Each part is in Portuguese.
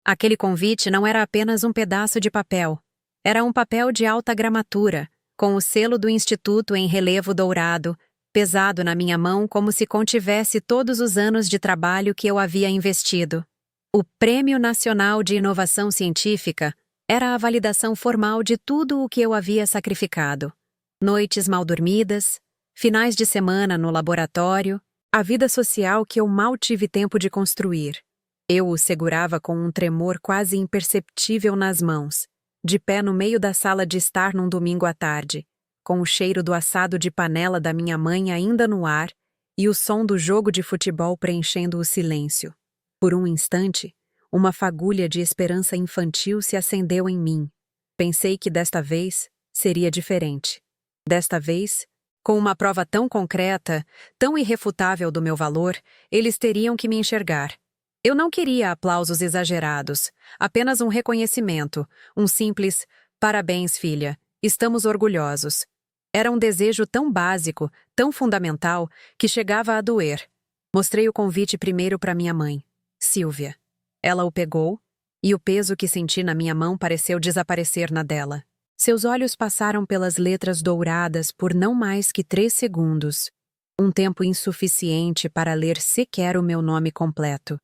Aquele convite não era apenas um pedaço de papel. Era um papel de alta gramatura, com o selo do Instituto em relevo dourado, pesado na minha mão como se contivesse todos os anos de trabalho que eu havia investido. O Prêmio Nacional de Inovação Científica era a validação formal de tudo o que eu havia sacrificado. Noites mal dormidas, finais de semana no laboratório, a vida social que eu mal tive tempo de construir. Eu o segurava com um tremor quase imperceptível nas mãos, de pé no meio da sala de estar num domingo à tarde, com o cheiro do assado de panela da minha mãe ainda no ar e o som do jogo de futebol preenchendo o silêncio. Por um instante, uma fagulha de esperança infantil se acendeu em mim. Pensei que desta vez seria diferente. Desta vez, com uma prova tão concreta, tão irrefutável do meu valor, eles teriam que me enxergar. Eu não queria aplausos exagerados, apenas um reconhecimento, um simples "parabéns, filha, estamos orgulhosos". Era um desejo tão básico, tão fundamental, que chegava a doer. Mostrei o convite primeiro para minha mãe, Silvia. Ela o pegou, e o peso que senti na minha mão pareceu desaparecer na dela. Seus olhos passaram pelas letras douradas por não mais que 3 segundos, um tempo insuficiente para ler sequer o meu nome completo.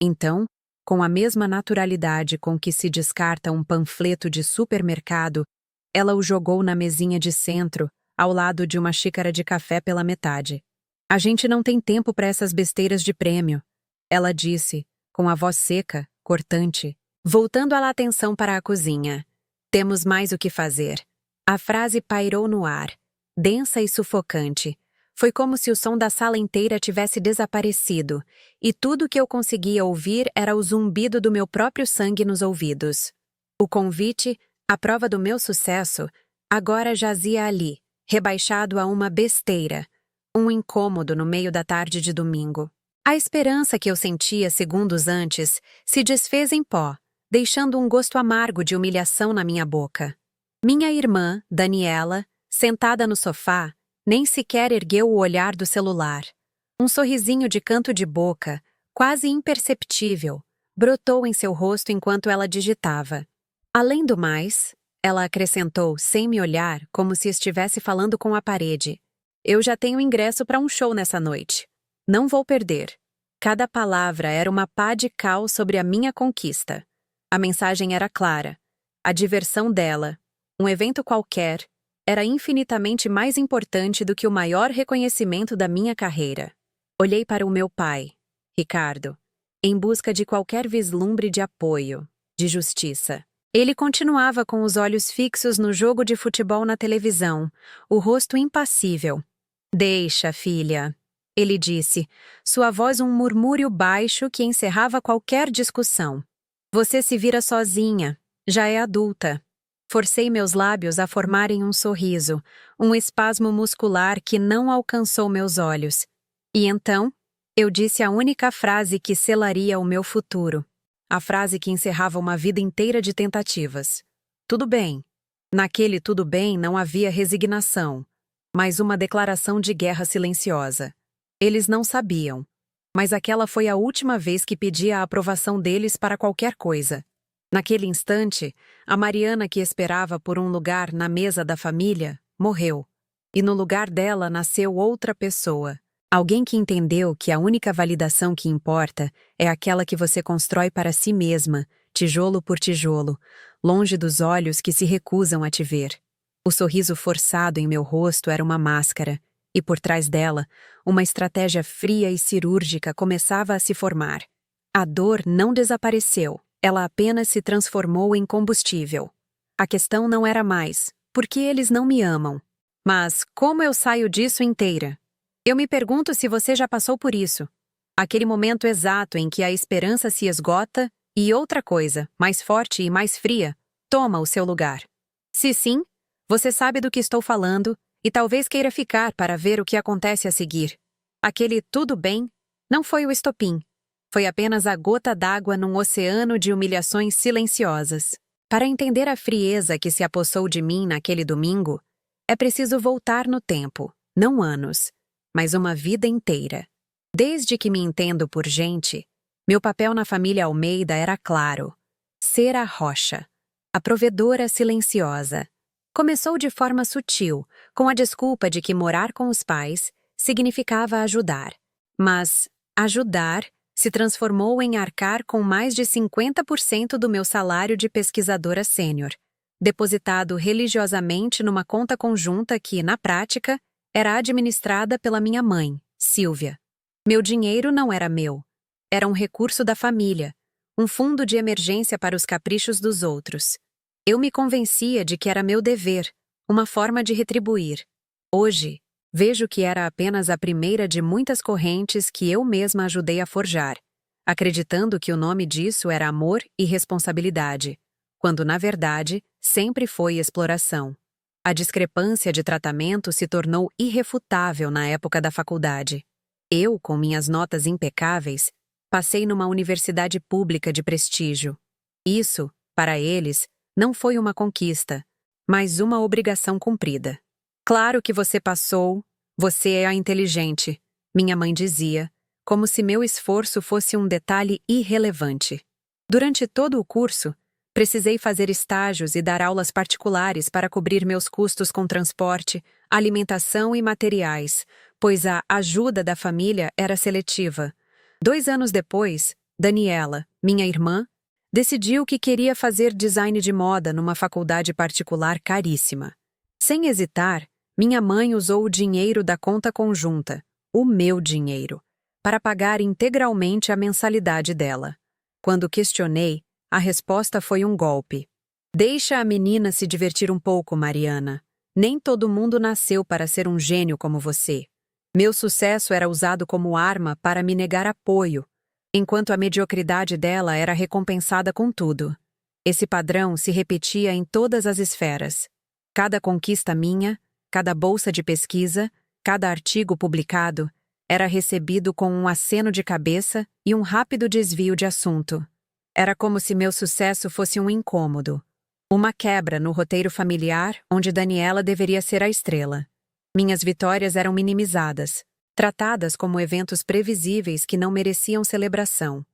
Então, com a mesma naturalidade com que se descarta um panfleto de supermercado, ela o jogou na mesinha de centro, ao lado de uma xícara de café pela metade. "A gente não tem tempo para essas besteiras de prêmio", ela disse, com a voz seca, cortante, voltando a atenção para a cozinha. "Temos mais o que fazer." A frase pairou no ar, densa e sufocante. Foi como se o som da sala inteira tivesse desaparecido, e tudo que eu conseguia ouvir era o zumbido do meu próprio sangue nos ouvidos. O convite, a prova do meu sucesso, agora jazia ali, rebaixado a uma besteira, um incômodo no meio da tarde de domingo. A esperança que eu sentia segundos antes se desfez em pó, deixando um gosto amargo de humilhação na minha boca. Minha irmã, Daniela, sentada no sofá, nem sequer ergueu o olhar do celular. Um sorrisinho de canto de boca, quase imperceptível, brotou em seu rosto enquanto ela digitava. Além do mais, ela acrescentou, sem me olhar, como se estivesse falando com a parede: "Eu já tenho ingresso para um show nessa noite. Não vou perder." Cada palavra era uma pá de cal sobre a minha conquista. A mensagem era clara. A diversão dela, um evento qualquer, era infinitamente mais importante do que o maior reconhecimento da minha carreira. Olhei para o meu pai, Ricardo, em busca de qualquer vislumbre de apoio, de justiça. Ele continuava com os olhos fixos no jogo de futebol na televisão, o rosto impassível. "Deixa, filha", ele disse, sua voz um murmúrio baixo que encerrava qualquer discussão. "Você se vira sozinha, já é adulta." Forcei meus lábios a formarem um sorriso, um espasmo muscular que não alcançou meus olhos. E então, eu disse a única frase que selaria o meu futuro. A frase que encerrava uma vida inteira de tentativas. "Tudo bem." Naquele tudo bem não havia resignação, mas uma declaração de guerra silenciosa. Eles não sabiam, mas aquela foi a última vez que pedi a aprovação deles para qualquer coisa. Naquele instante, a Mariana que esperava por um lugar na mesa da família, morreu. E no lugar dela nasceu outra pessoa. Alguém que entendeu que a única validação que importa é aquela que você constrói para si mesma, tijolo por tijolo, longe dos olhos que se recusam a te ver. O sorriso forçado em meu rosto era uma máscara, e por trás dela, uma estratégia fria e cirúrgica começava a se formar. A dor não desapareceu. Ela apenas se transformou em combustível. A questão não era mais, por que eles não me amam? Mas como eu saio disso inteira? Eu me pergunto se você já passou por isso. Aquele momento exato em que a esperança se esgota e outra coisa, mais forte e mais fria, toma o seu lugar. Se sim, você sabe do que estou falando e talvez queira ficar para ver o que acontece a seguir. Aquele "tudo bem" não foi o estopim. Foi apenas a gota d'água num oceano de humilhações silenciosas. Para entender a frieza que se apossou de mim naquele domingo, é preciso voltar no tempo, não anos, mas uma vida inteira. Desde que me entendo por gente, meu papel na família Almeida era claro: ser a rocha, a provedora silenciosa. Começou de forma sutil, com a desculpa de que morar com os pais significava ajudar. Mas ajudar se transformou em arcar com mais de 50% do meu salário de pesquisadora sênior, depositado religiosamente numa conta conjunta que, na prática, era administrada pela minha mãe, Silvia. Meu dinheiro não era meu. Era um recurso da família, um fundo de emergência para os caprichos dos outros. Eu me convencia de que era meu dever, uma forma de retribuir. Hoje, vejo que era apenas a primeira de muitas correntes que eu mesma ajudei a forjar, acreditando que o nome disso era amor e responsabilidade, quando, na verdade, sempre foi exploração. A discrepância de tratamento se tornou irrefutável na época da faculdade. Eu, com minhas notas impecáveis, passei numa universidade pública de prestígio. Isso, para eles, não foi uma conquista, mas uma obrigação cumprida. Claro que você passou, você é a inteligente, minha mãe dizia, como se meu esforço fosse um detalhe irrelevante. Durante todo o curso, precisei fazer estágios e dar aulas particulares para cobrir meus custos com transporte, alimentação e materiais, pois a ajuda da família era seletiva. 2 anos depois, Daniela, minha irmã, decidiu que queria fazer design de moda numa faculdade particular caríssima. Sem hesitar, minha mãe usou o dinheiro da conta conjunta, o meu dinheiro, para pagar integralmente a mensalidade dela. Quando questionei, a resposta foi um golpe. Deixa a menina se divertir um pouco, Mariana. Nem todo mundo nasceu para ser um gênio como você. Meu sucesso era usado como arma para me negar apoio, enquanto a mediocridade dela era recompensada com tudo. Esse padrão se repetia em todas as esferas. Cada conquista minha, cada bolsa de pesquisa, cada artigo publicado, era recebido com um aceno de cabeça e um rápido desvio de assunto. Era como se meu sucesso fosse um incômodo, uma quebra no roteiro familiar onde Daniela deveria ser a estrela. Minhas vitórias eram minimizadas, tratadas como eventos previsíveis que não mereciam celebração.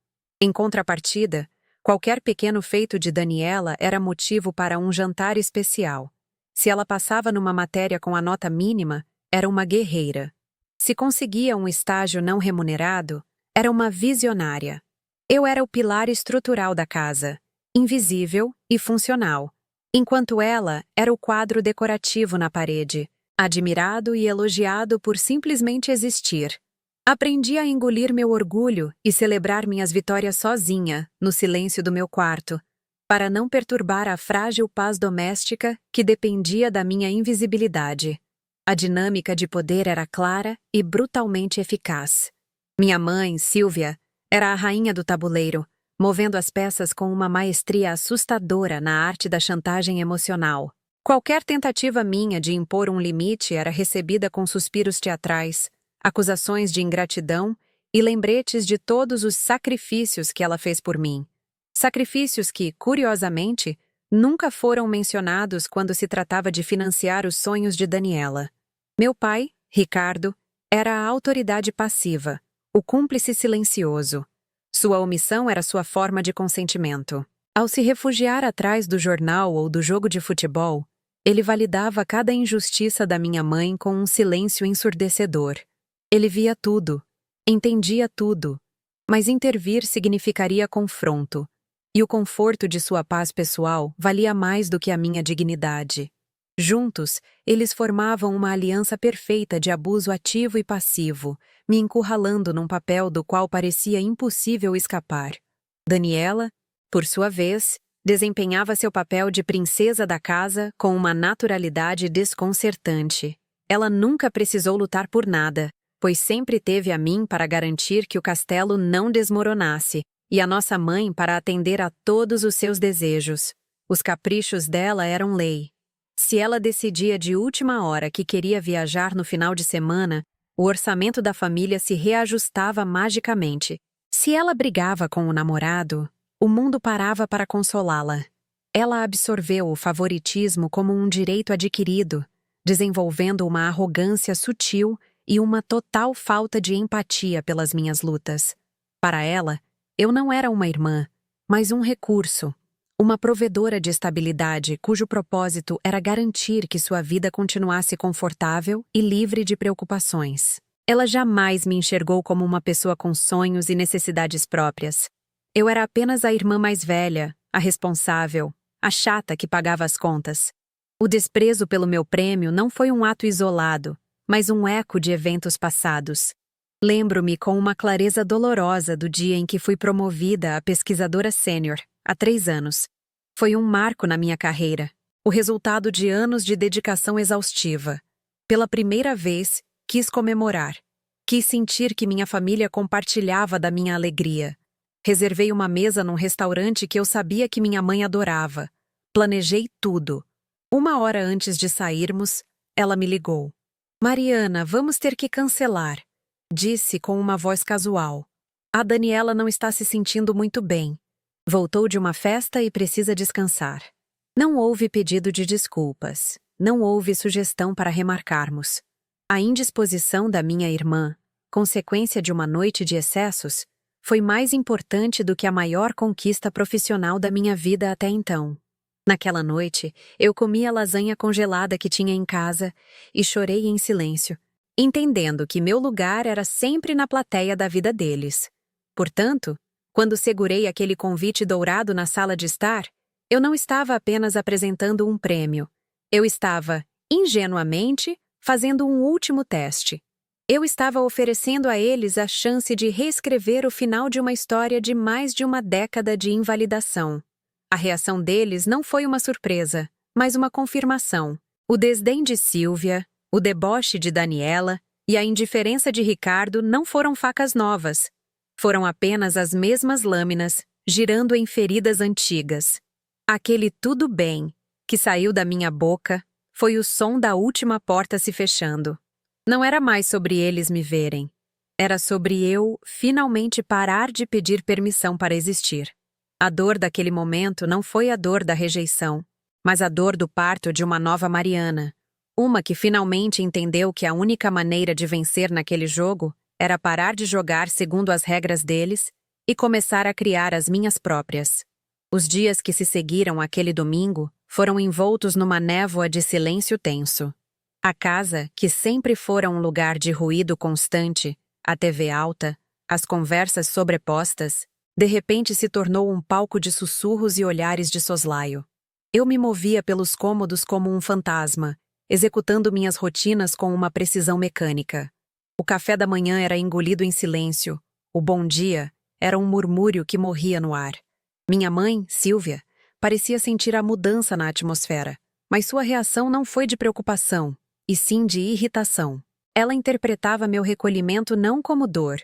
Em contrapartida, qualquer pequeno feito de Daniela era motivo para um jantar especial. Se ela passava numa matéria com a nota mínima, era uma guerreira. Se conseguia um estágio não remunerado, era uma visionária. Eu era o pilar estrutural da casa, invisível e funcional, enquanto ela era o quadro decorativo na parede, admirado e elogiado por simplesmente existir. Aprendi a engolir meu orgulho e celebrar minhas vitórias sozinha, no silêncio do meu quarto, para não perturbar a frágil paz doméstica que dependia da minha invisibilidade. A dinâmica de poder era clara e brutalmente eficaz. Minha mãe, Silvia, era a rainha do tabuleiro, movendo as peças com uma maestria assustadora na arte da chantagem emocional. Qualquer tentativa minha de impor um limite era recebida com suspiros teatrais, acusações de ingratidão e lembretes de todos os sacrifícios que ela fez por mim. Sacrifícios que, curiosamente, nunca foram mencionados quando se tratava de financiar os sonhos de Daniela. Meu pai, Ricardo, era a autoridade passiva, o cúmplice silencioso. Sua omissão era sua forma de consentimento. Ao se refugiar atrás do jornal ou do jogo de futebol, ele validava cada injustiça da minha mãe com um silêncio ensurdecedor. Ele via tudo, entendia tudo, mas intervir significaria confronto, e o conforto de sua paz pessoal valia mais do que a minha dignidade. Juntos, eles formavam uma aliança perfeita de abuso ativo e passivo, me encurralando num papel do qual parecia impossível escapar. Daniela, por sua vez, desempenhava seu papel de princesa da casa com uma naturalidade desconcertante. Ela nunca precisou lutar por nada, pois sempre teve a mim para garantir que o castelo não desmoronasse, e a nossa mãe para atender a todos os seus desejos. Os caprichos dela eram lei. Se ela decidia de última hora que queria viajar no final de semana, o orçamento da família se reajustava magicamente. Se ela brigava com o namorado, o mundo parava para consolá-la. Ela absorveu o favoritismo como um direito adquirido, desenvolvendo uma arrogância sutil e uma total falta de empatia pelas minhas lutas. Para ela, eu não era uma irmã, mas um recurso, Uma provedora de estabilidade cujo propósito era garantir que sua vida continuasse confortável e livre de preocupações. Ela jamais me enxergou como uma pessoa com sonhos e necessidades próprias. Eu era apenas a irmã mais velha, a responsável, a chata que pagava as contas. O desprezo pelo meu prêmio não foi um ato isolado, mas um eco de eventos passados. Lembro-me com uma clareza dolorosa do dia em que fui promovida a pesquisadora sênior, há 3 anos. Foi um marco na minha carreira, o resultado de anos de dedicação exaustiva. Pela primeira vez, quis comemorar. Quis sentir que minha família compartilhava da minha alegria. Reservei uma mesa num restaurante que eu sabia que minha mãe adorava. Planejei tudo. 1 hora antes de sairmos, ela me ligou. Mariana, vamos ter que cancelar, disse com uma voz casual. A Daniela não está se sentindo muito bem. Voltou de uma festa e precisa descansar. Não houve pedido de desculpas. Não houve sugestão para remarcarmos. A indisposição da minha irmã, consequência de uma noite de excessos, foi mais importante do que a maior conquista profissional da minha vida até então. Naquela noite, eu comi a lasanha congelada que tinha em casa e chorei em silêncio, entendendo que meu lugar era sempre na plateia da vida deles. Portanto, quando segurei aquele convite dourado na sala de estar, eu não estava apenas apresentando um prêmio. Eu estava, ingenuamente, fazendo um último teste. Eu estava oferecendo a eles a chance de reescrever o final de uma história de mais de uma década de invalidação. A reação deles não foi uma surpresa, mas uma confirmação. O desdém de Silvia, o deboche de Daniela e a indiferença de Ricardo não foram facas novas. Foram apenas as mesmas lâminas, girando em feridas antigas. Aquele tudo bem, que saiu da minha boca, foi o som da última porta se fechando. Não era mais sobre eles me verem. Era sobre eu, finalmente, parar de pedir permissão para existir. A dor daquele momento não foi a dor da rejeição, mas a dor do parto de uma nova Mariana. Uma que finalmente entendeu que a única maneira de vencer naquele jogo era parar de jogar segundo as regras deles e começar a criar as minhas próprias. Os dias que se seguiram àquele domingo foram envoltos numa névoa de silêncio tenso. A casa, que sempre fora um lugar de ruído constante, a TV alta, as conversas sobrepostas, de repente se tornou um palco de sussurros e olhares de soslaio. Eu me movia pelos cômodos como um fantasma, executando minhas rotinas com uma precisão mecânica. O café da manhã era engolido em silêncio. O bom dia era um murmúrio que morria no ar. Minha mãe, Silvia, parecia sentir a mudança na atmosfera, mas sua reação não foi de preocupação, e sim de irritação. Ela interpretava meu recolhimento não como dor,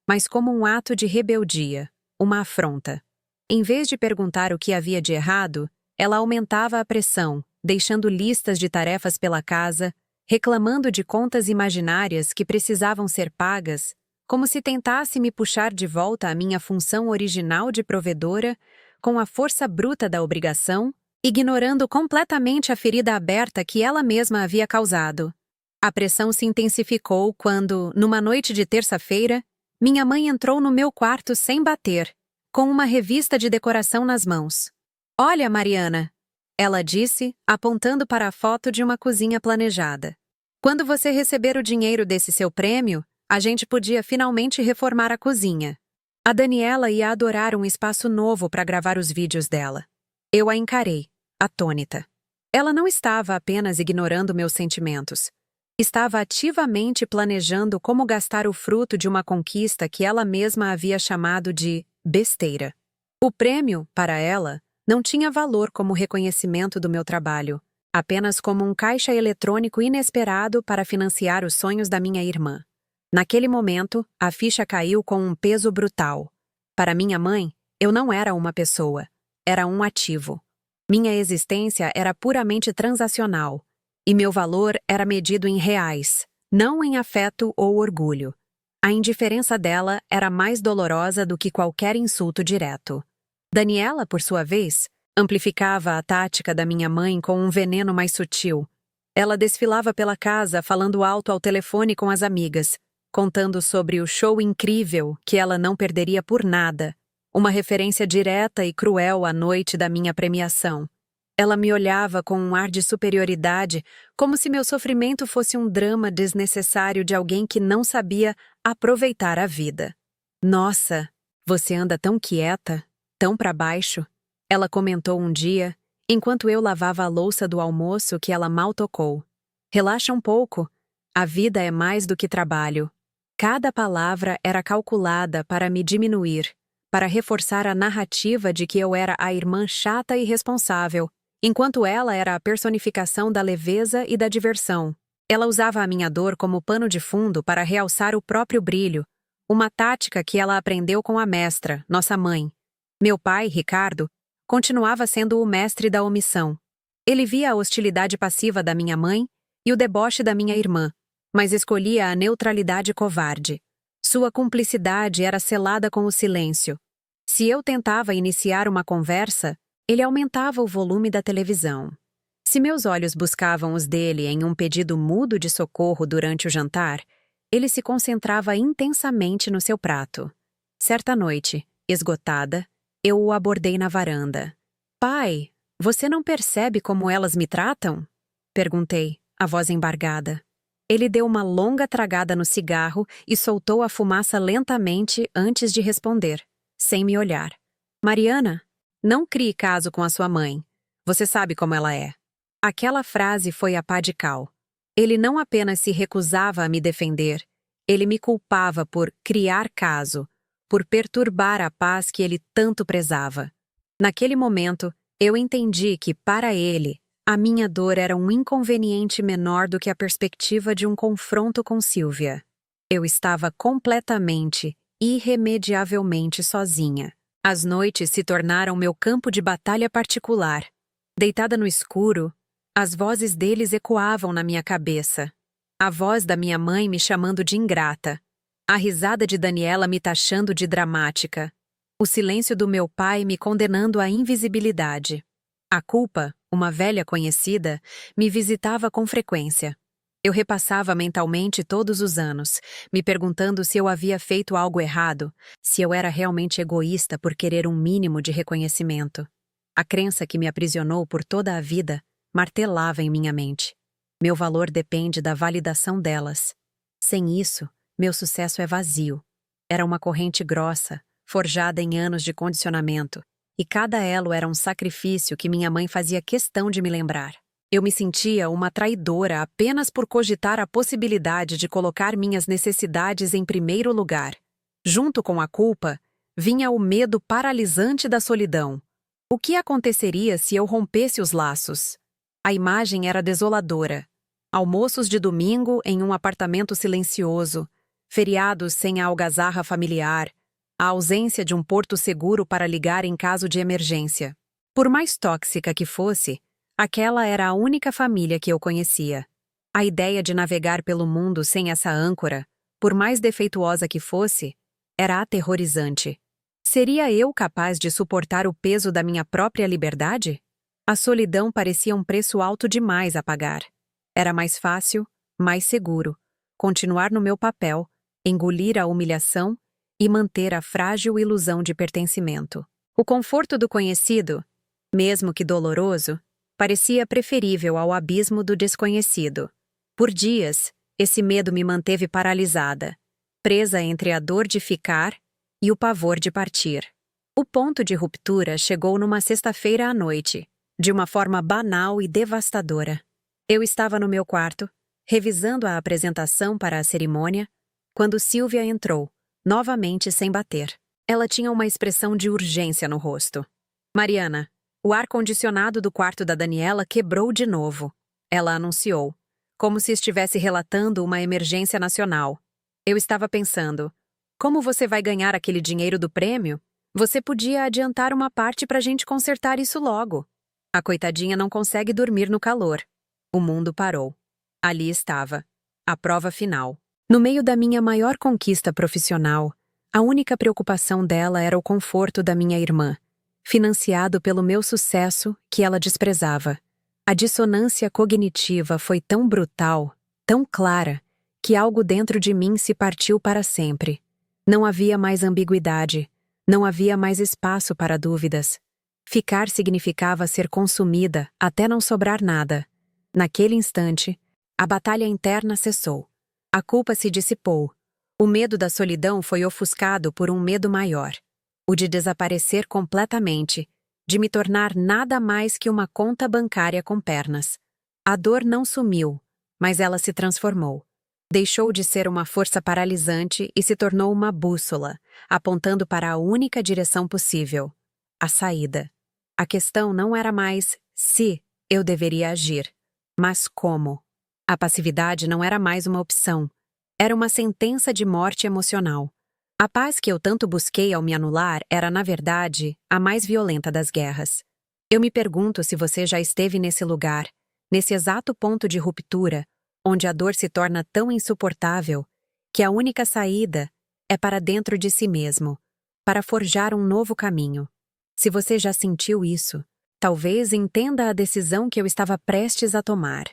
mas como um ato de rebeldia, uma afronta. Em vez de perguntar o que havia de errado, ela aumentava a pressão, deixando listas de tarefas pela casa, reclamando de contas imaginárias que precisavam ser pagas, como se tentasse me puxar de volta à minha função original de provedora, com a força bruta da obrigação, ignorando completamente a ferida aberta que ela mesma havia causado. A pressão se intensificou quando, numa noite de terça-feira, minha mãe entrou no meu quarto sem bater, com uma revista de decoração nas mãos. "Olha, Mariana", ela disse, apontando para a foto de uma cozinha planejada. "Quando você receber o dinheiro desse seu prêmio, a gente podia finalmente reformar a cozinha." A Daniela ia adorar um espaço novo para gravar os vídeos dela. Eu a encarei, atônita. Ela não estava apenas ignorando meus sentimentos. Estava ativamente planejando como gastar o fruto de uma conquista que ela mesma havia chamado de besteira. O prêmio, para ela, não tinha valor como reconhecimento do meu trabalho, apenas como um caixa eletrônico inesperado para financiar os sonhos da minha irmã. Naquele momento, a ficha caiu com um peso brutal. Para minha mãe, eu não era uma pessoa, era um ativo. Minha existência era puramente transacional, e meu valor era medido em reais, não em afeto ou orgulho. A indiferença dela era mais dolorosa do que qualquer insulto direto. Daniela, por sua vez, amplificava a tática da minha mãe com um veneno mais sutil. Ela desfilava pela casa falando alto ao telefone com as amigas, contando sobre o show incrível que ela não perderia por nada, uma referência direta e cruel à noite da minha premiação. Ela me olhava com um ar de superioridade, como se meu sofrimento fosse um drama desnecessário de alguém que não sabia aproveitar a vida. Nossa, você anda tão quieta, tão para baixo, ela comentou um dia, enquanto eu lavava a louça do almoço que ela mal tocou. Relaxa um pouco, a vida é mais do que trabalho. Cada palavra era calculada para me diminuir, para reforçar a narrativa de que eu era a irmã chata e responsável, enquanto ela era a personificação da leveza e da diversão. Ela usava a minha dor como pano de fundo para realçar o próprio brilho, uma tática que ela aprendeu com a mestra, nossa mãe. Meu pai, Ricardo, continuava sendo o mestre da omissão. Ele via a hostilidade passiva da minha mãe e o deboche da minha irmã, mas escolhia a neutralidade covarde. Sua cumplicidade era selada com o silêncio. Se eu tentava iniciar uma conversa, ele aumentava o volume da televisão. Se meus olhos buscavam os dele em um pedido mudo de socorro durante o jantar, ele se concentrava intensamente no seu prato. Certa noite, esgotada, eu o abordei na varanda. Pai, você não percebe como elas me tratam? Perguntei, a voz embargada. Ele deu uma longa tragada no cigarro e soltou a fumaça lentamente antes de responder, sem me olhar. Mariana, não crie caso com a sua mãe. Você sabe como ela é. Aquela frase foi a pá de cal. Ele não apenas se recusava a me defender, ele me culpava por criar caso, por perturbar a paz que ele tanto prezava. Naquele momento, eu entendi que, para ele, a minha dor era um inconveniente menor do que a perspectiva de um confronto com Silvia. Eu estava completamente, irremediavelmente sozinha. As noites se tornaram meu campo de batalha particular. Deitada no escuro, as vozes deles ecoavam na minha cabeça. A voz da minha mãe me chamando de ingrata. A risada de Daniela me taxando de dramática. O silêncio do meu pai me condenando à invisibilidade. A culpa, uma velha conhecida, me visitava com frequência. Eu repassava mentalmente todos os anos, me perguntando se eu havia feito algo errado, se eu era realmente egoísta por querer um mínimo de reconhecimento. A crença que me aprisionou por toda a vida martelava em minha mente. Meu valor depende da validação delas. Sem isso, meu sucesso é vazio. Era uma corrente grossa, forjada em anos de condicionamento, e cada elo era um sacrifício que minha mãe fazia questão de me lembrar. Eu me sentia uma traidora apenas por cogitar a possibilidade de colocar minhas necessidades em primeiro lugar. Junto com a culpa, vinha o medo paralisante da solidão. O que aconteceria se eu rompesse os laços? A imagem era desoladora. Almoços de domingo em um apartamento silencioso, feriados sem a algazarra familiar, a ausência de um porto seguro para ligar em caso de emergência. Por mais tóxica que fosse, aquela era a única família que eu conhecia. A ideia de navegar pelo mundo sem essa âncora, por mais defeituosa que fosse, era aterrorizante. Seria eu capaz de suportar o peso da minha própria liberdade? A solidão parecia um preço alto demais a pagar. Era mais fácil, mais seguro, continuar no meu papel, engolir a humilhação e manter a frágil ilusão de pertencimento. O conforto do conhecido, mesmo que doloroso, parecia preferível ao abismo do desconhecido. Por dias, esse medo me manteve paralisada, presa entre a dor de ficar e o pavor de partir. O ponto de ruptura chegou numa sexta-feira à noite, de uma forma banal e devastadora. Eu estava no meu quarto, revisando a apresentação para a cerimônia, quando Silvia entrou, novamente sem bater. Ela tinha uma expressão de urgência no rosto. Mariana, o ar-condicionado do quarto da Daniela quebrou de novo. Ela anunciou, como se estivesse relatando uma emergência nacional. Eu estava pensando, como você vai ganhar aquele dinheiro do prêmio? Você podia adiantar uma parte para a gente consertar isso logo. A coitadinha não consegue dormir no calor. O mundo parou. Ali estava, a prova final. No meio da minha maior conquista profissional, a única preocupação dela era o conforto da minha irmã, financiado pelo meu sucesso que ela desprezava. A dissonância cognitiva foi tão brutal, tão clara, que algo dentro de mim se partiu para sempre. Não havia mais ambiguidade. Não havia mais espaço para dúvidas. Ficar significava ser consumida até não sobrar nada. Naquele instante, a batalha interna cessou. A culpa se dissipou. O medo da solidão foi ofuscado por um medo maior. O de desaparecer completamente, de me tornar nada mais que uma conta bancária com pernas. A dor não sumiu, mas ela se transformou. Deixou de ser uma força paralisante e se tornou uma bússola, apontando para a única direção possível: a saída. A questão não era mais se eu deveria agir, mas como. A passividade não era mais uma opção. Era uma sentença de morte emocional. A paz que eu tanto busquei ao me anular era, na verdade, a mais violenta das guerras. Eu me pergunto se você já esteve nesse lugar, nesse exato ponto de ruptura, onde a dor se torna tão insuportável que a única saída é para dentro de si mesmo, para forjar um novo caminho. Se você já sentiu isso, talvez entenda a decisão que eu estava prestes a tomar.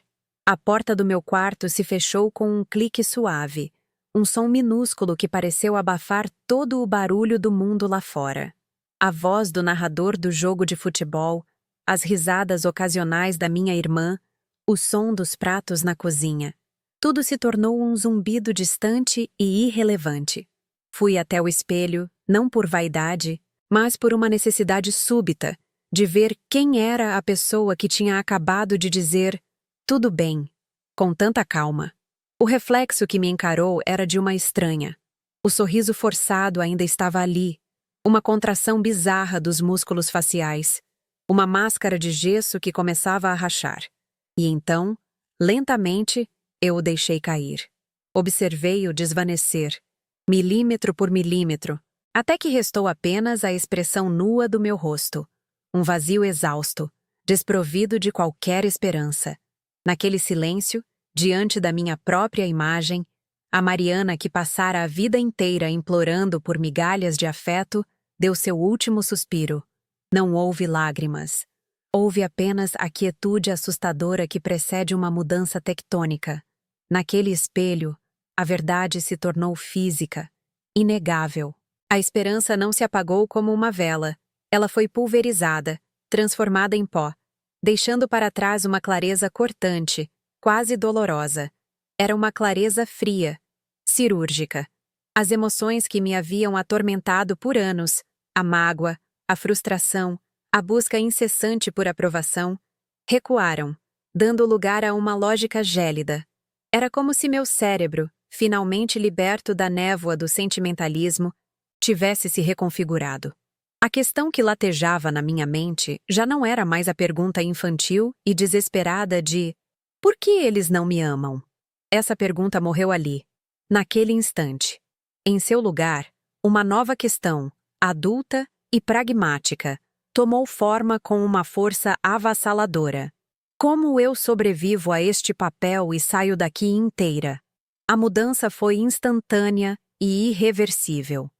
A porta do meu quarto se fechou com um clique suave, um som minúsculo que pareceu abafar todo o barulho do mundo lá fora. A voz do narrador do jogo de futebol, as risadas ocasionais da minha irmã, o som dos pratos na cozinha. Tudo se tornou um zumbido distante e irrelevante. Fui até o espelho, não por vaidade, mas por uma necessidade súbita de ver quem era a pessoa que tinha acabado de dizer "tudo bem", com tanta calma. O reflexo que me encarou era de uma estranha. O sorriso forçado ainda estava ali, uma contração bizarra dos músculos faciais, uma máscara de gesso que começava a rachar. E então, lentamente, eu o deixei cair. Observei-o desvanecer, milímetro por milímetro, até que restou apenas a expressão nua do meu rosto, um vazio exausto, desprovido de qualquer esperança. Naquele silêncio, diante da minha própria imagem, a Mariana que passara a vida inteira implorando por migalhas de afeto, deu seu último suspiro. Não houve lágrimas. Houve apenas a quietude assustadora que precede uma mudança tectônica. Naquele espelho, a verdade se tornou física, inegável. A esperança não se apagou como uma vela. Ela foi pulverizada, transformada em pó, deixando para trás uma clareza cortante, quase dolorosa. Era uma clareza fria, cirúrgica. As emoções que me haviam atormentado por anos, a mágoa, a frustração, a busca incessante por aprovação, recuaram, dando lugar a uma lógica gélida. Era como se meu cérebro, finalmente liberto da névoa do sentimentalismo, tivesse se reconfigurado. A questão que latejava na minha mente já não era mais a pergunta infantil e desesperada de "por que eles não me amam?". Essa pergunta morreu ali, naquele instante. Em seu lugar, uma nova questão, adulta e pragmática, tomou forma com uma força avassaladora. Como eu sobrevivo a este papel e saio daqui inteira? A mudança foi instantânea e irreversível.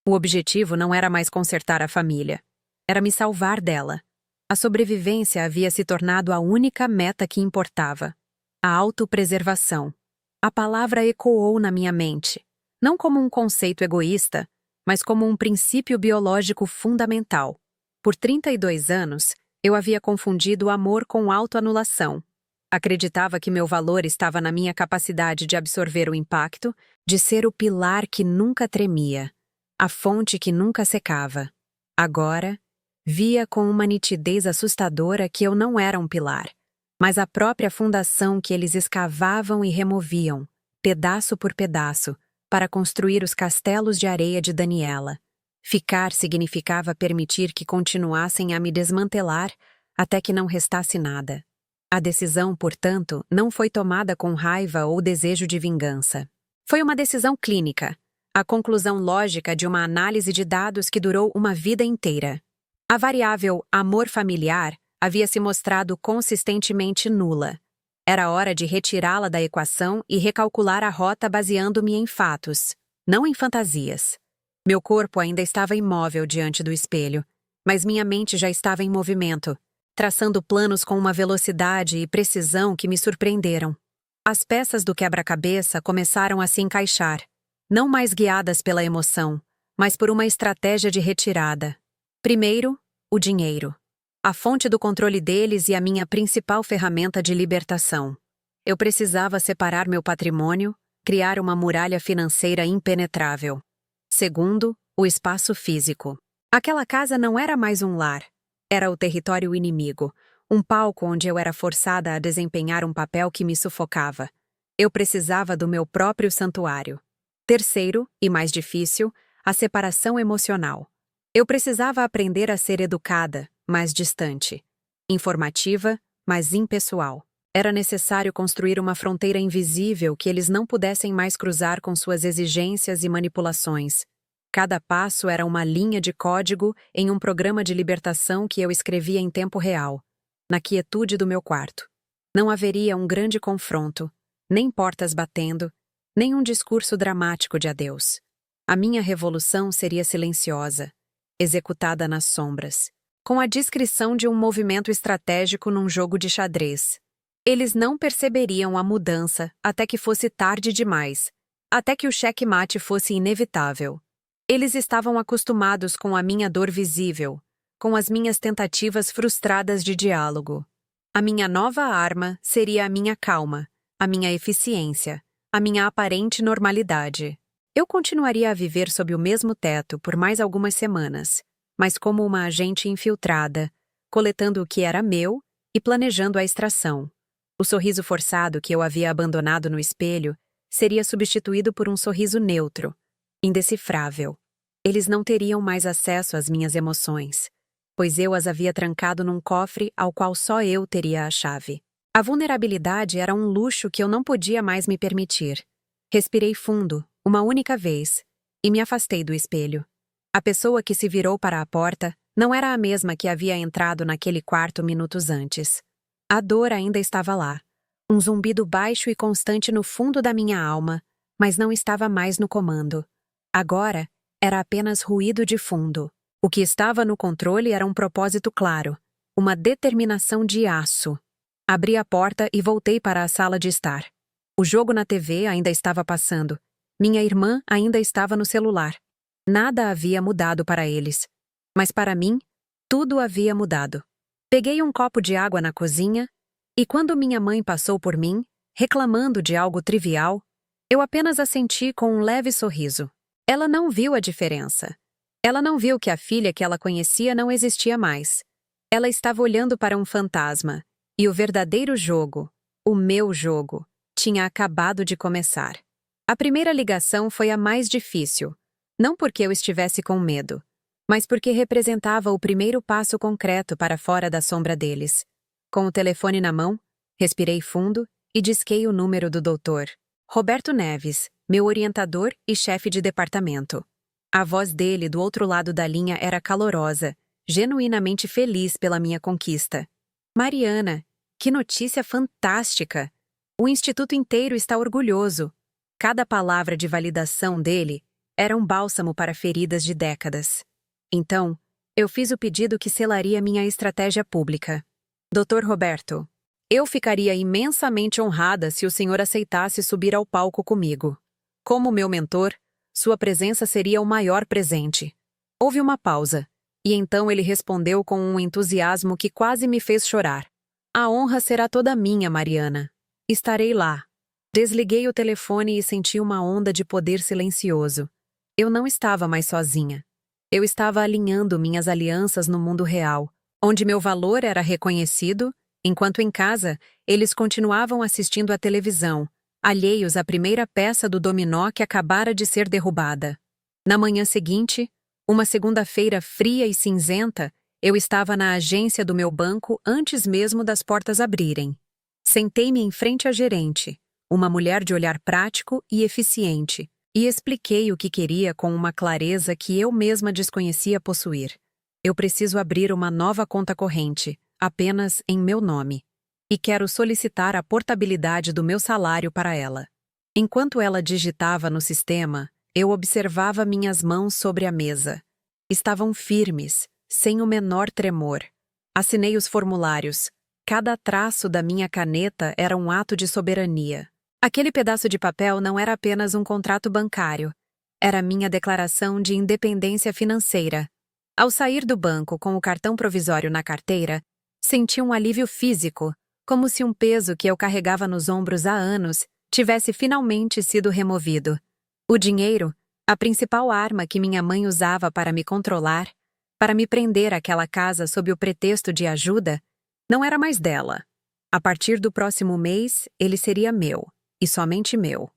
O objetivo não era mais consertar a família. Era me salvar dela. A sobrevivência havia se tornado a única meta que importava. A autopreservação. A palavra ecoou na minha mente, não como um conceito egoísta, mas como um princípio biológico fundamental. Por 32 anos, eu havia confundido o amor com autoanulação. Acreditava que meu valor estava na minha capacidade de absorver o impacto, de ser o pilar que nunca tremia, a fonte que nunca secava. Agora, via com uma nitidez assustadora que eu não era um pilar, mas a própria fundação que eles escavavam e removiam, pedaço por pedaço, para construir os castelos de areia de Daniela. Ficar significava permitir que continuassem a me desmantelar até que não restasse nada. A decisão, portanto, não foi tomada com raiva ou desejo de vingança. Foi uma decisão clínica, a conclusão lógica de uma análise de dados que durou uma vida inteira. A variável amor familiar havia se mostrado consistentemente nula. Era hora de retirá-la da equação e recalcular a rota baseando-me em fatos, não em fantasias. Meu corpo ainda estava imóvel diante do espelho, mas minha mente já estava em movimento, traçando planos com uma velocidade e precisão que me surpreenderam. As peças do quebra-cabeça começaram a se encaixar, não mais guiadas pela emoção, mas por uma estratégia de retirada. Primeiro, o dinheiro. A fonte do controle deles e a minha principal ferramenta de libertação. Eu precisava separar meu patrimônio, criar uma muralha financeira impenetrável. Segundo, o espaço físico. Aquela casa não era mais um lar. Era o território inimigo, um palco onde eu era forçada a desempenhar um papel que me sufocava. Eu precisava do meu próprio santuário. Terceiro, e mais difícil, a separação emocional. Eu precisava aprender a ser educada, mas distante. Informativa, mas impessoal. Era necessário construir uma fronteira invisível que eles não pudessem mais cruzar com suas exigências e manipulações. Cada passo era uma linha de código em um programa de libertação que eu escrevia em tempo real, na quietude do meu quarto. Não haveria um grande confronto, nem portas batendo, nem um discurso dramático de adeus. A minha revolução seria silenciosa, executada nas sombras, com a discrição de um movimento estratégico num jogo de xadrez. Eles não perceberiam a mudança até que fosse tarde demais, até que o xeque-mate fosse inevitável. Eles estavam acostumados com a minha dor visível, com as minhas tentativas frustradas de diálogo. A minha nova arma seria a minha calma, a minha eficiência, a minha aparente normalidade. Eu continuaria a viver sob o mesmo teto por mais algumas semanas, mas como uma agente infiltrada, coletando o que era meu e planejando a extração. O sorriso forçado que eu havia abandonado no espelho seria substituído por um sorriso neutro, indecifrável. Eles não teriam mais acesso às minhas emoções, pois eu as havia trancado num cofre ao qual só eu teria a chave. A vulnerabilidade era um luxo que eu não podia mais me permitir. Respirei fundo, uma única vez, e me afastei do espelho. A pessoa que se virou para a porta não era a mesma que havia entrado naquele quarto minutos antes. A dor ainda estava lá, um zumbido baixo e constante no fundo da minha alma, mas não estava mais no comando. Agora, era apenas ruído de fundo. O que estava no controle era um propósito claro, uma determinação de aço. Abri a porta e voltei para a sala de estar. O jogo na TV ainda estava passando. Minha irmã ainda estava no celular. Nada havia mudado para eles. Mas para mim, tudo havia mudado. Peguei um copo de água na cozinha e quando minha mãe passou por mim, reclamando de algo trivial, eu apenas assenti com um leve sorriso. Ela não viu a diferença. Ela não viu que a filha que ela conhecia não existia mais. Ela estava olhando para um fantasma, e o verdadeiro jogo, o meu jogo, tinha acabado de começar. A primeira ligação foi a mais difícil, não porque eu estivesse com medo, mas porque representava o primeiro passo concreto para fora da sombra deles. Com o telefone na mão, respirei fundo e disquei o número do doutor Roberto Neves, meu orientador e chefe de departamento. A voz dele do outro lado da linha era calorosa, genuinamente feliz pela minha conquista. Mariana, que notícia fantástica! O instituto inteiro está orgulhoso. Cada palavra de validação dele era um bálsamo para feridas de décadas. Então, eu fiz o pedido que selaria minha estratégia pública. Dr. Roberto, eu ficaria imensamente honrada se o senhor aceitasse subir ao palco comigo. Como meu mentor, sua presença seria o maior presente. Houve uma pausa, e então ele respondeu com um entusiasmo que quase me fez chorar. A honra será toda minha, Mariana. Estarei lá. Desliguei o telefone e senti uma onda de poder silencioso. Eu não estava mais sozinha. Eu estava alinhando minhas alianças no mundo real, onde meu valor era reconhecido, enquanto em casa eles continuavam assistindo à televisão, alheios à primeira peça do dominó que acabara de ser derrubada. Na manhã seguinte, uma segunda-feira fria e cinzenta, eu estava na agência do meu banco antes mesmo das portas abrirem. Sentei-me em frente à gerente, uma mulher de olhar prático e eficiente, e expliquei o que queria com uma clareza que eu mesma desconhecia possuir. Eu preciso abrir uma nova conta corrente, apenas em meu nome. E quero solicitar a portabilidade do meu salário para ela. Enquanto ela digitava no sistema, eu observava minhas mãos sobre a mesa. Estavam firmes, sem o menor tremor. Assinei os formulários. Cada traço da minha caneta era um ato de soberania. Aquele pedaço de papel não era apenas um contrato bancário. Era minha declaração de independência financeira. Ao sair do banco com o cartão provisório na carteira, senti um alívio físico, como se um peso que eu carregava nos ombros há anos tivesse finalmente sido removido. O dinheiro, a principal arma que minha mãe usava para me controlar, para me prender àquela casa sob o pretexto de ajuda, não era mais dela. A partir do próximo mês, ele seria meu, e somente meu.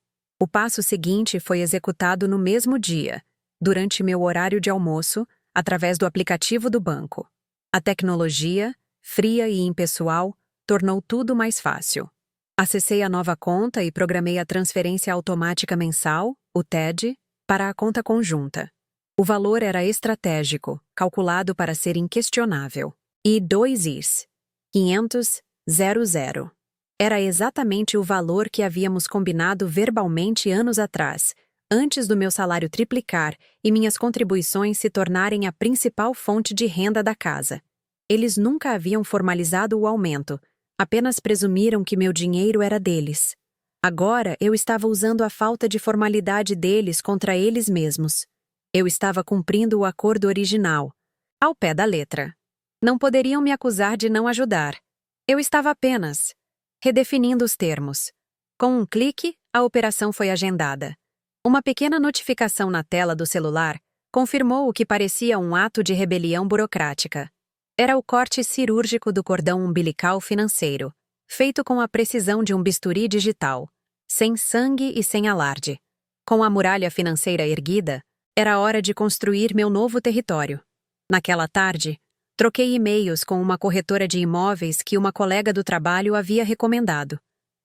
O passo seguinte foi executado no mesmo dia, durante meu horário de almoço, através do aplicativo do banco. A tecnologia, fria e impessoal, tornou tudo mais fácil. Acessei a nova conta e programei a transferência automática mensal, o TED, para a conta conjunta. O valor era estratégico, calculado para ser inquestionável. E 2 Is. 500, 00. Era exatamente o valor que havíamos combinado verbalmente anos atrás, antes do meu salário triplicar e minhas contribuições se tornarem a principal fonte de renda da casa. Eles nunca haviam formalizado o aumento, apenas presumiram que meu dinheiro era deles. Agora eu estava usando a falta de formalidade deles contra eles mesmos. Eu estava cumprindo o acordo original, ao pé da letra. Não poderiam me acusar de não ajudar. Eu estava apenas redefinindo os termos. Com um clique, a operação foi agendada. Uma pequena notificação na tela do celular confirmou o que parecia um ato de rebelião burocrática. Era o corte cirúrgico do cordão umbilical financeiro, feito com a precisão de um bisturi digital, sem sangue e sem alarde. Com a muralha financeira erguida, era hora de construir meu novo território. Naquela tarde, troquei e-mails com uma corretora de imóveis que uma colega do trabalho havia recomendado.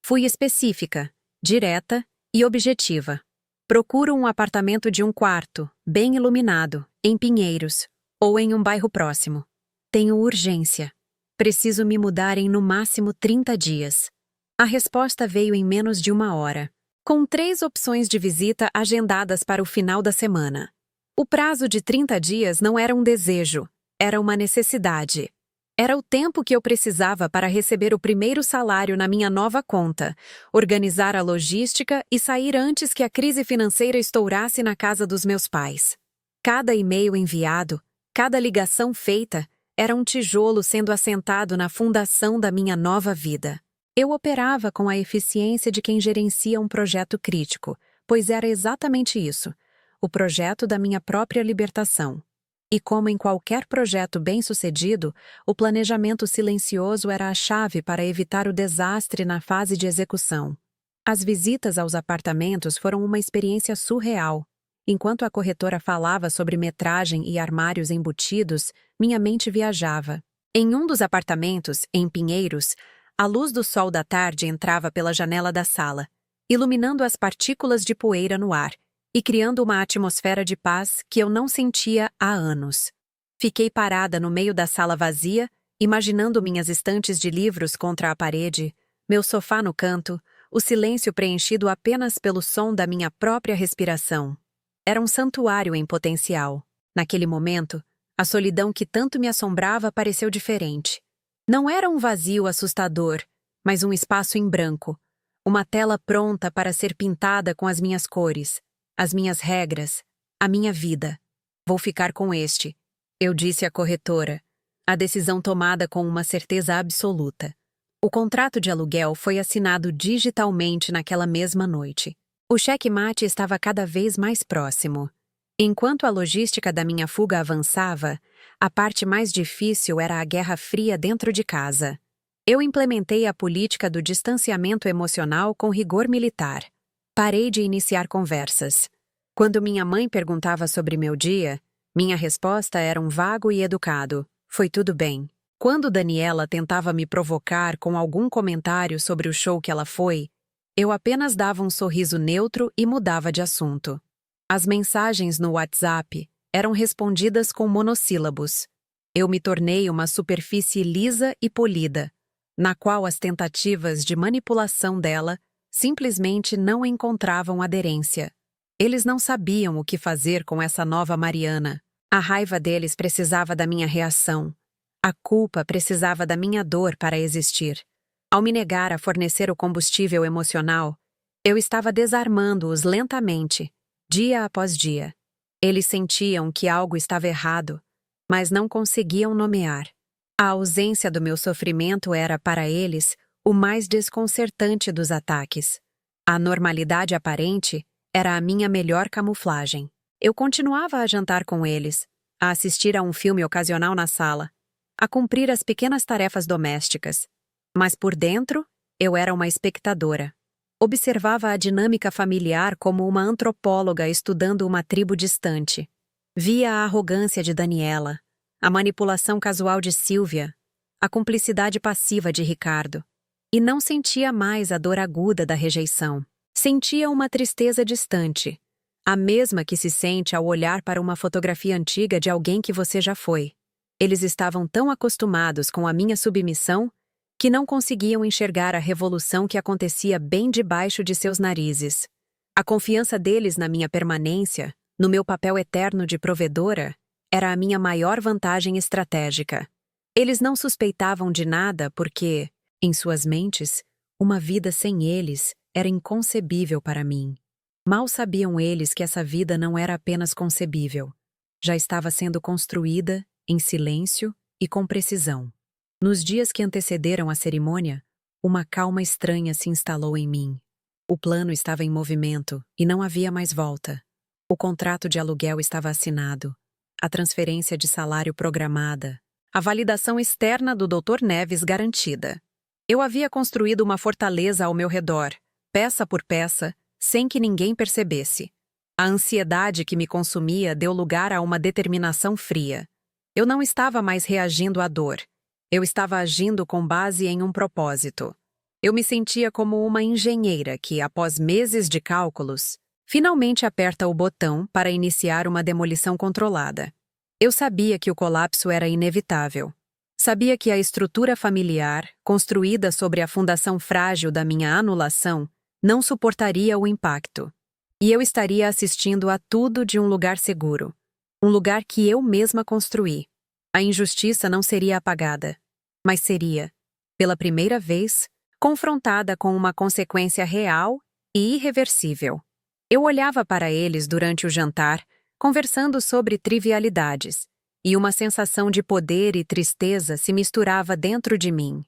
Fui específica, direta e objetiva. Procuro um apartamento de 1 quarto, bem iluminado, em Pinheiros, ou em um bairro próximo. Tenho urgência. Preciso me mudar em no máximo 30 dias. A resposta veio em menos de 1 hora, com 3 opções de visita agendadas para o final da semana. O prazo de 30 dias não era um desejo, era uma necessidade. Era o tempo que eu precisava para receber o primeiro salário na minha nova conta, organizar a logística e sair antes que a crise financeira estourasse na casa dos meus pais. Cada e-mail enviado, cada ligação feita, era um tijolo sendo assentado na fundação da minha nova vida. Eu operava com a eficiência de quem gerencia um projeto crítico, pois era exatamente isso, o projeto da minha própria libertação. E como em qualquer projeto bem-sucedido, o planejamento silencioso era a chave para evitar o desastre na fase de execução. As visitas aos apartamentos foram uma experiência surreal. Enquanto a corretora falava sobre metragem e armários embutidos, minha mente viajava. Em um dos apartamentos, em Pinheiros, a luz do sol da tarde entrava pela janela da sala, iluminando as partículas de poeira no ar e criando uma atmosfera de paz que eu não sentia há anos. Fiquei parada no meio da sala vazia, imaginando minhas estantes de livros contra a parede, meu sofá no canto, o silêncio preenchido apenas pelo som da minha própria respiração. Era um santuário em potencial. Naquele momento, a solidão que tanto me assombrava pareceu diferente. Não era um vazio assustador, mas um espaço em branco, uma tela pronta para ser pintada com as minhas cores, as minhas regras, a minha vida. Vou ficar com este, eu disse à corretora, a decisão tomada com uma certeza absoluta. O contrato de aluguel foi assinado digitalmente naquela mesma noite. O cheque-mate estava cada vez mais próximo. Enquanto a logística da minha fuga avançava, a parte mais difícil era a guerra fria dentro de casa. Eu implementei a política do distanciamento emocional com rigor militar. Parei de iniciar conversas. Quando minha mãe perguntava sobre meu dia, minha resposta era um vago e educado: foi tudo bem. Quando Daniela tentava me provocar com algum comentário sobre o show que ela foi, eu apenas dava um sorriso neutro e mudava de assunto. As mensagens no WhatsApp eram respondidas com monossílabos. Eu me tornei uma superfície lisa e polida, na qual as tentativas de manipulação dela simplesmente não encontravam aderência. Eles não sabiam o que fazer com essa nova Mariana. A raiva deles precisava da minha reação. A culpa precisava da minha dor para existir. Ao me negar a fornecer o combustível emocional, eu estava desarmando-os lentamente, dia após dia. Eles sentiam que algo estava errado, mas não conseguiam nomear. A ausência do meu sofrimento era, para eles, o mais desconcertante dos ataques. A normalidade aparente era a minha melhor camuflagem. Eu continuava a jantar com eles, a assistir a um filme ocasional na sala, a cumprir as pequenas tarefas domésticas. Mas por dentro, eu era uma espectadora. Observava a dinâmica familiar como uma antropóloga estudando uma tribo distante. Via a arrogância de Daniela, a manipulação casual de Silvia, a cumplicidade passiva de Ricardo. E não sentia mais a dor aguda da rejeição. Sentia uma tristeza distante, a mesma que se sente ao olhar para uma fotografia antiga de alguém que você já foi. Eles estavam tão acostumados com a minha submissão que não conseguiam enxergar a revolução que acontecia bem debaixo de seus narizes. A confiança deles na minha permanência, no meu papel eterno de provedora, era a minha maior vantagem estratégica. Eles não suspeitavam de nada porque, em suas mentes, uma vida sem eles era inconcebível para mim. Mal sabiam eles que essa vida não era apenas concebível. Já estava sendo construída, em silêncio e com precisão. Nos dias que antecederam a cerimônia, uma calma estranha se instalou em mim. O plano estava em movimento e não havia mais volta. O contrato de aluguel estava assinado, a transferência de salário programada, a validação externa do Dr. Neves garantida. Eu havia construído uma fortaleza ao meu redor, peça por peça, sem que ninguém percebesse. A ansiedade que me consumia deu lugar a uma determinação fria. Eu não estava mais reagindo à dor. Eu estava agindo com base em um propósito. Eu me sentia como uma engenheira que, após meses de cálculos, finalmente aperta o botão para iniciar uma demolição controlada. Eu sabia que o colapso era inevitável. Sabia que a estrutura familiar, construída sobre a fundação frágil da minha anulação, não suportaria o impacto. E eu estaria assistindo a tudo de um lugar seguro. Um lugar que eu mesma construí. A injustiça não seria apagada, mas seria, pela primeira vez, confrontada com uma consequência real e irreversível. Eu olhava para eles durante o jantar, conversando sobre trivialidades, e uma sensação de poder e tristeza se misturava dentro de mim.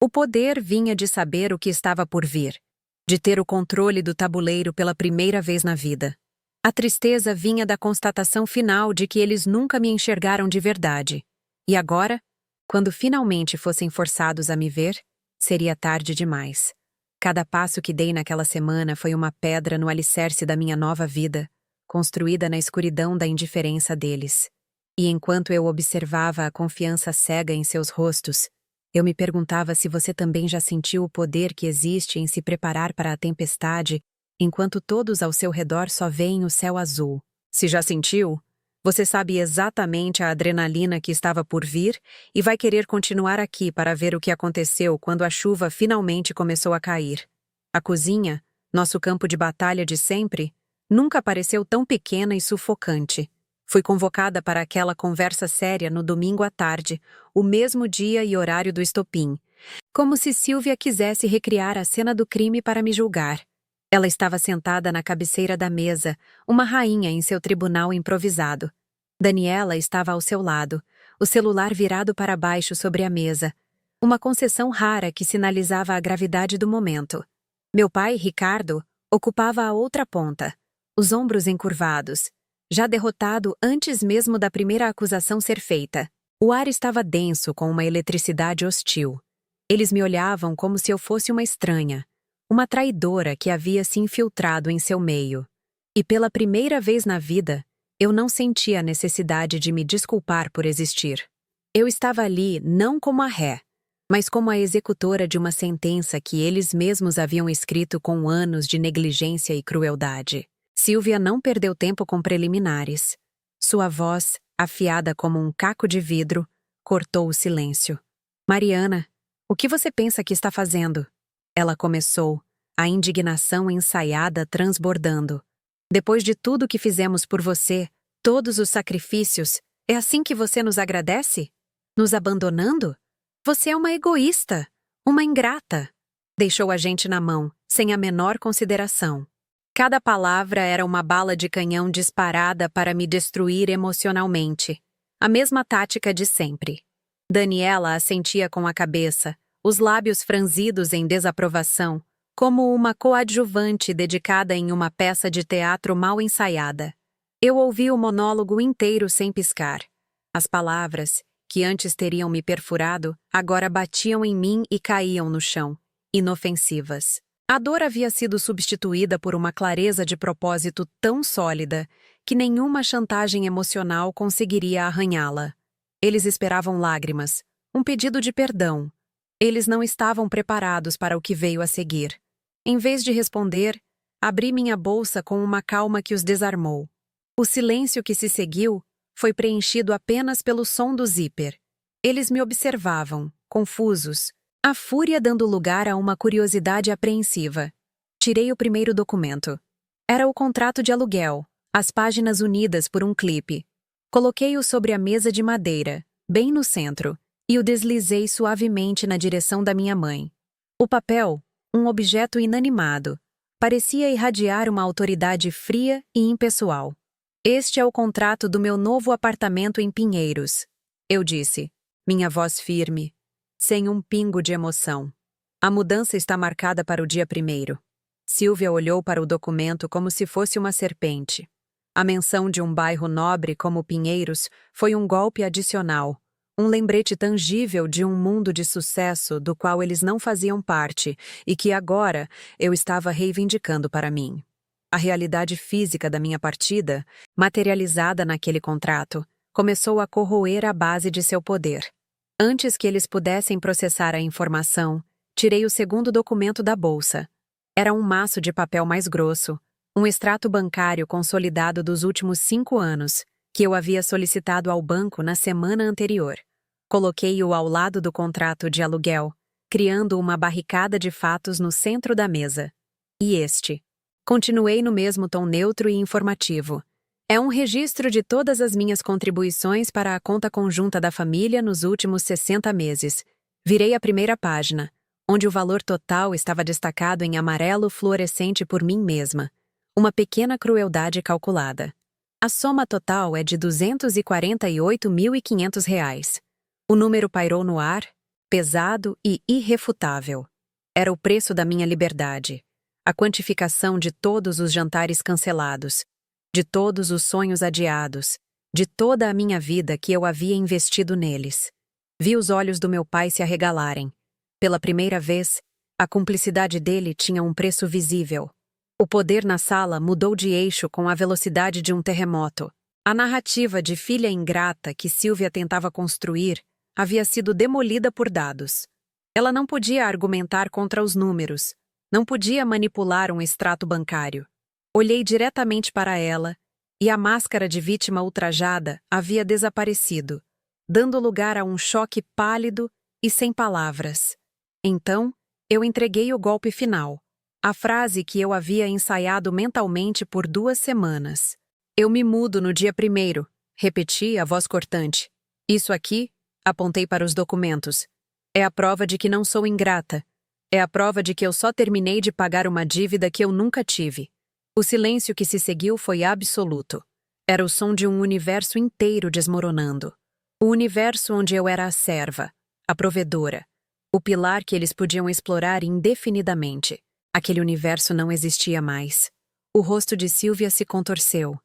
O poder vinha de saber o que estava por vir, de ter o controle do tabuleiro pela primeira vez na vida. A tristeza vinha da constatação final de que eles nunca me enxergaram de verdade. E agora, quando finalmente fossem forçados a me ver, seria tarde demais. Cada passo que dei naquela semana foi uma pedra no alicerce da minha nova vida, construída na escuridão da indiferença deles. E enquanto eu observava a confiança cega em seus rostos, eu me perguntava se você também já sentiu o poder que existe em se preparar para a tempestade, enquanto todos ao seu redor só veem o céu azul. Se já sentiu, você sabe exatamente a adrenalina que estava por vir e vai querer continuar aqui para ver o que aconteceu quando a chuva finalmente começou a cair. A cozinha, nosso campo de batalha de sempre, nunca pareceu tão pequena e sufocante. Fui convocada para aquela conversa séria no domingo à tarde, o mesmo dia e horário do estopim, como se Silvia quisesse recriar a cena do crime para me julgar. Ela estava sentada na cabeceira da mesa, uma rainha em seu tribunal improvisado. Daniela estava ao seu lado, o celular virado para baixo sobre a mesa, uma concessão rara que sinalizava a gravidade do momento. Meu pai, Ricardo, ocupava a outra ponta, os ombros encurvados, já derrotado antes mesmo da primeira acusação ser feita. O ar estava denso com uma eletricidade hostil. Eles me olhavam como se eu fosse uma estranha, uma traidora que havia se infiltrado em seu meio. E pela primeira vez na vida, eu não sentia a necessidade de me desculpar por existir. Eu estava ali não como a ré, mas como a executora de uma sentença que eles mesmos haviam escrito com anos de negligência e crueldade. Silvia não perdeu tempo com preliminares. Sua voz, afiada como um caco de vidro, cortou o silêncio. Mariana, o que você pensa que está fazendo? Ela começou, a indignação ensaiada transbordando. Depois de tudo que fizemos por você, todos os sacrifícios, é assim que você nos agradece? Nos abandonando? Você é uma egoísta, uma ingrata. Deixou a gente na mão, sem a menor consideração. Cada palavra era uma bala de canhão disparada para me destruir emocionalmente. A mesma tática de sempre. Daniela assentia com a cabeça, os lábios franzidos em desaprovação, como uma coadjuvante dedicada em uma peça de teatro mal ensaiada. Eu ouvi o monólogo inteiro sem piscar. As palavras, que antes teriam me perfurado, agora batiam em mim e caíam no chão, inofensivas. A dor havia sido substituída por uma clareza de propósito tão sólida que nenhuma chantagem emocional conseguiria arranhá-la. Eles esperavam lágrimas, um pedido de perdão. Eles não estavam preparados para o que veio a seguir. Em vez de responder, abri minha bolsa com uma calma que os desarmou. O silêncio que se seguiu foi preenchido apenas pelo som do zíper. Eles me observavam, confusos, a fúria dando lugar a uma curiosidade apreensiva. Tirei o primeiro documento. Era o contrato de aluguel, as páginas unidas por um clipe. Coloquei-o sobre a mesa de madeira, bem no centro, e o deslizei suavemente na direção da minha mãe. O papel, um objeto inanimado, parecia irradiar uma autoridade fria e impessoal. Este é o contrato do meu novo apartamento em Pinheiros, eu disse, minha voz firme, sem um pingo de emoção. A mudança está marcada para o dia 1º. Silvia olhou para o documento como se fosse uma serpente. A menção de um bairro nobre como Pinheiros foi um golpe adicional, um lembrete tangível de um mundo de sucesso do qual eles não faziam parte e que agora eu estava reivindicando para mim. A realidade física da minha partida, materializada naquele contrato, começou a corroer a base de seu poder. Antes que eles pudessem processar a informação, tirei o segundo documento da bolsa. Era um maço de papel mais grosso, um extrato bancário consolidado dos últimos 5 anos, que eu havia solicitado ao banco na semana anterior. Coloquei-o ao lado do contrato de aluguel, criando uma barricada de fatos no centro da mesa. E este. Continuei no mesmo tom neutro e informativo. É um registro de todas as minhas contribuições para a conta conjunta da família nos últimos 60 meses. Virei a primeira página, onde o valor total estava destacado em amarelo fluorescente por mim mesma. Uma pequena crueldade calculada. A soma total é de R$ 248.500. O número pairou no ar, pesado e irrefutável. Era o preço da minha liberdade. A quantificação de todos os jantares cancelados, de todos os sonhos adiados, de toda a minha vida que eu havia investido neles. Vi os olhos do meu pai se arregalarem. Pela primeira vez, a cumplicidade dele tinha um preço visível. O poder na sala mudou de eixo com a velocidade de um terremoto. A narrativa de filha ingrata que Silvia tentava construir havia sido demolida por dados. Ela não podia argumentar contra os números, não podia manipular um extrato bancário. Olhei diretamente para ela, e a máscara de vítima ultrajada havia desaparecido, dando lugar a um choque pálido e sem palavras. Então, eu entreguei o golpe final, a frase que eu havia ensaiado mentalmente por 2 semanas. Eu me mudo no dia 1º, repeti a voz cortante. Isso aqui, apontei para os documentos, é a prova de que não sou ingrata. É a prova de que eu só terminei de pagar uma dívida que eu nunca tive. O silêncio que se seguiu foi absoluto. Era o som de um universo inteiro desmoronando. O universo onde eu era a serva, a provedora, o pilar que eles podiam explorar indefinidamente. Aquele universo não existia mais. O rosto de Silvia se contorceu.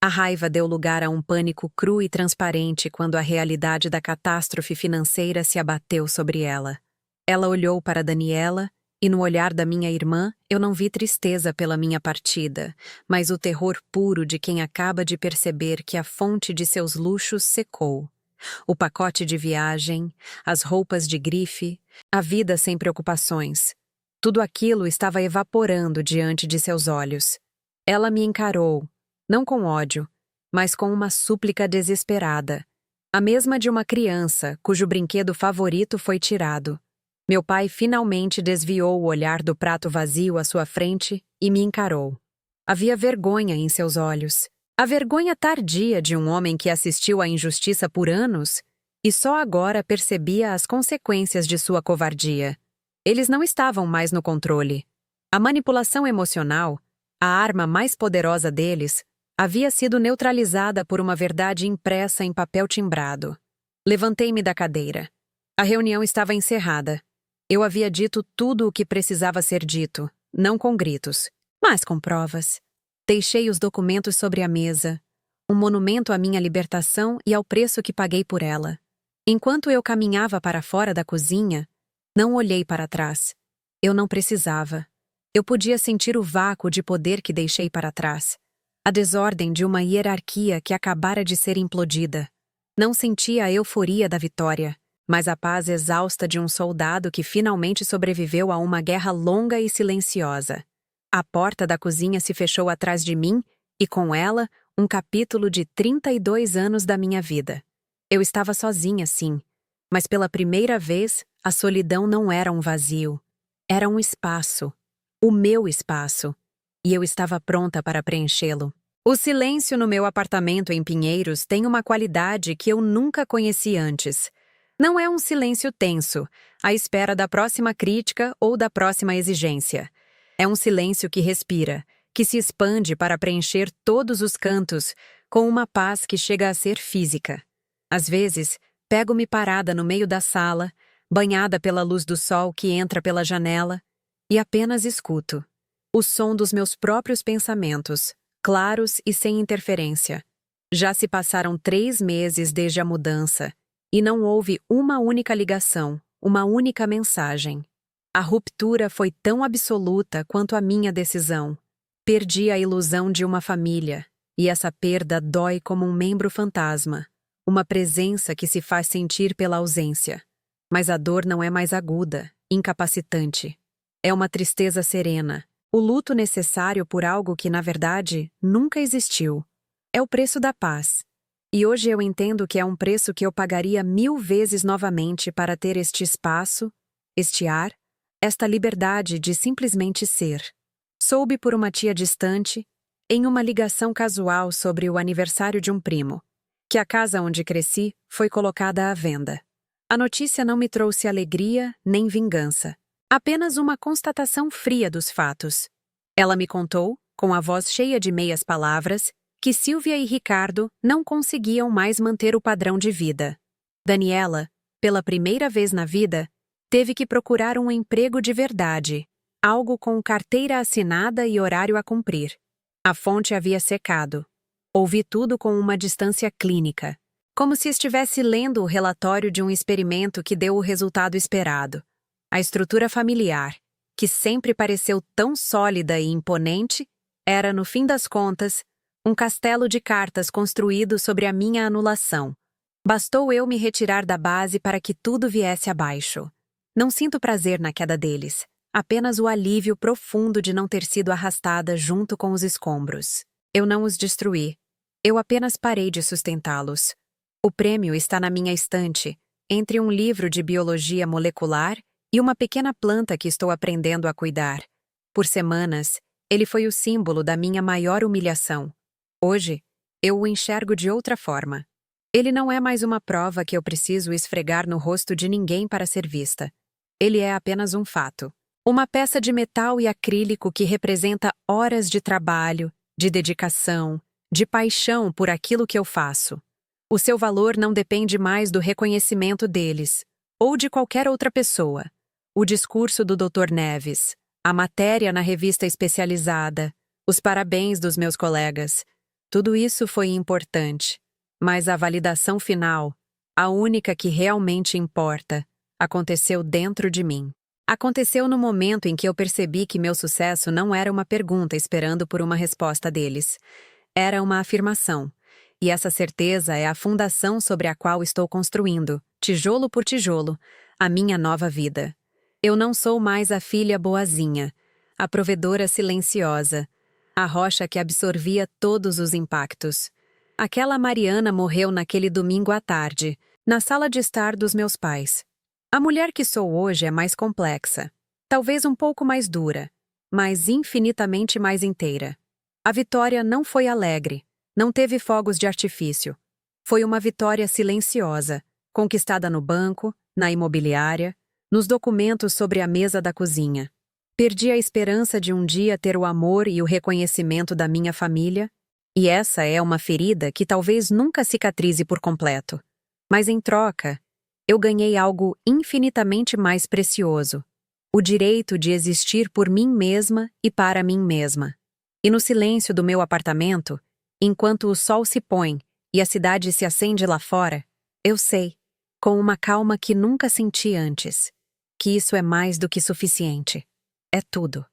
A raiva deu lugar a um pânico cru e transparente quando a realidade da catástrofe financeira se abateu sobre ela. Ela olhou para Daniela, e no olhar da minha irmã eu não vi tristeza pela minha partida, mas o terror puro de quem acaba de perceber que a fonte de seus luxos secou. O pacote de viagem, as roupas de grife, a vida sem preocupações. Tudo aquilo estava evaporando diante de seus olhos. Ela me encarou, não com ódio, mas com uma súplica desesperada, a mesma de uma criança cujo brinquedo favorito foi tirado. Meu pai finalmente desviou o olhar do prato vazio à sua frente e me encarou. Havia vergonha em seus olhos. A vergonha tardia de um homem que assistiu à injustiça por anos e só agora percebia as consequências de sua covardia. Eles não estavam mais no controle. A manipulação emocional, A arma mais poderosa deles havia sido neutralizada por uma verdade impressa em papel timbrado. Levantei-me da cadeira. A reunião estava encerrada. Eu havia dito tudo o que precisava ser dito, não com gritos, mas com provas. Deixei os documentos sobre a mesa, um monumento à minha libertação e ao preço que paguei por ela. Enquanto eu caminhava para fora da cozinha, não olhei para trás. Eu não precisava. Eu podia sentir o vácuo de poder que deixei para trás. A desordem de uma hierarquia que acabara de ser implodida. Não sentia a euforia da vitória, mas a paz exausta de um soldado que finalmente sobreviveu a uma guerra longa e silenciosa. A porta da cozinha se fechou atrás de mim e, com ela, um capítulo de 32 anos da minha vida. Eu estava sozinha, sim, mas pela primeira vez, a solidão não era um vazio. Era um espaço. O meu espaço. E eu estava pronta para preenchê-lo. O silêncio no meu apartamento em Pinheiros tem uma qualidade que eu nunca conheci antes. Não é um silêncio tenso, à espera da próxima crítica ou da próxima exigência. É um silêncio que respira, que se expande para preencher todos os cantos, com uma paz que chega a ser física. Às vezes, pego-me parada no meio da sala, banhada pela luz do sol que entra pela janela, e apenas escuto. O som dos meus próprios pensamentos, claros e sem interferência. Já se passaram 3 meses desde a mudança, e não houve uma única ligação, uma única mensagem. A ruptura foi tão absoluta quanto a minha decisão. Perdi a ilusão de uma família, e essa perda dói como um membro fantasma, uma presença que se faz sentir pela ausência. Mas a dor não é mais aguda, incapacitante. É uma tristeza serena, o luto necessário por algo que, na verdade, nunca existiu. É o preço da paz. E hoje eu entendo que é um preço que eu pagaria 1000 vezes novamente para ter este espaço, este ar, esta liberdade de simplesmente ser. Soube por uma tia distante, em uma ligação casual sobre o aniversário de um primo, que a casa onde cresci foi colocada à venda. A notícia não me trouxe alegria nem vingança, apenas uma constatação fria dos fatos. Ela me contou, com a voz cheia de meias palavras, que Silvia e Ricardo não conseguiam mais manter o padrão de vida. Daniela, pela primeira vez na vida, teve que procurar um emprego de verdade, algo com carteira assinada e horário a cumprir. A fonte havia secado. Ouvi tudo com uma distância clínica, como se estivesse lendo o relatório de um experimento que deu o resultado esperado. A estrutura familiar, que sempre pareceu tão sólida e imponente, era, no fim das contas, um castelo de cartas construído sobre a minha anulação. Bastou eu me retirar da base para que tudo viesse abaixo. Não sinto prazer na queda deles, apenas o alívio profundo de não ter sido arrastada junto com os escombros. Eu não os destruí. Eu apenas parei de sustentá-los. O prêmio está na minha estante, entre um livro de biologia molecular e uma pequena planta que estou aprendendo a cuidar. Por semanas, ele foi o símbolo da minha maior humilhação. Hoje, eu o enxergo de outra forma. Ele não é mais uma prova que eu preciso esfregar no rosto de ninguém para ser vista. Ele é apenas um fato. Uma peça de metal e acrílico que representa horas de trabalho, de dedicação, de paixão por aquilo que eu faço. O seu valor não depende mais do reconhecimento deles, ou de qualquer outra pessoa. O discurso do Dr. Neves, a matéria na revista especializada, os parabéns dos meus colegas. Tudo isso foi importante, mas a validação final, a única que realmente importa, aconteceu dentro de mim. Aconteceu no momento em que eu percebi que meu sucesso não era uma pergunta esperando por uma resposta deles. Era uma afirmação. E essa certeza é a fundação sobre a qual estou construindo, tijolo por tijolo, a minha nova vida. Eu não sou mais a filha boazinha, a provedora silenciosa, a rocha que absorvia todos os impactos. Aquela Mariana morreu naquele domingo à tarde, na sala de estar dos meus pais. A mulher que sou hoje é mais complexa, talvez um pouco mais dura, mas infinitamente mais inteira. A vitória não foi alegre, não teve fogos de artifício. Foi uma vitória silenciosa, conquistada no banco, na imobiliária, nos documentos sobre a mesa da cozinha. Perdi a esperança de um dia ter o amor e o reconhecimento da minha família, e essa é uma ferida que talvez nunca cicatrize por completo. Mas em troca, eu ganhei algo infinitamente mais precioso: o direito de existir por mim mesma e para mim mesma. E no silêncio do meu apartamento, enquanto o sol se põe e a cidade se acende lá fora, eu sei, com uma calma que nunca senti antes, que isso é mais do que suficiente. É tudo.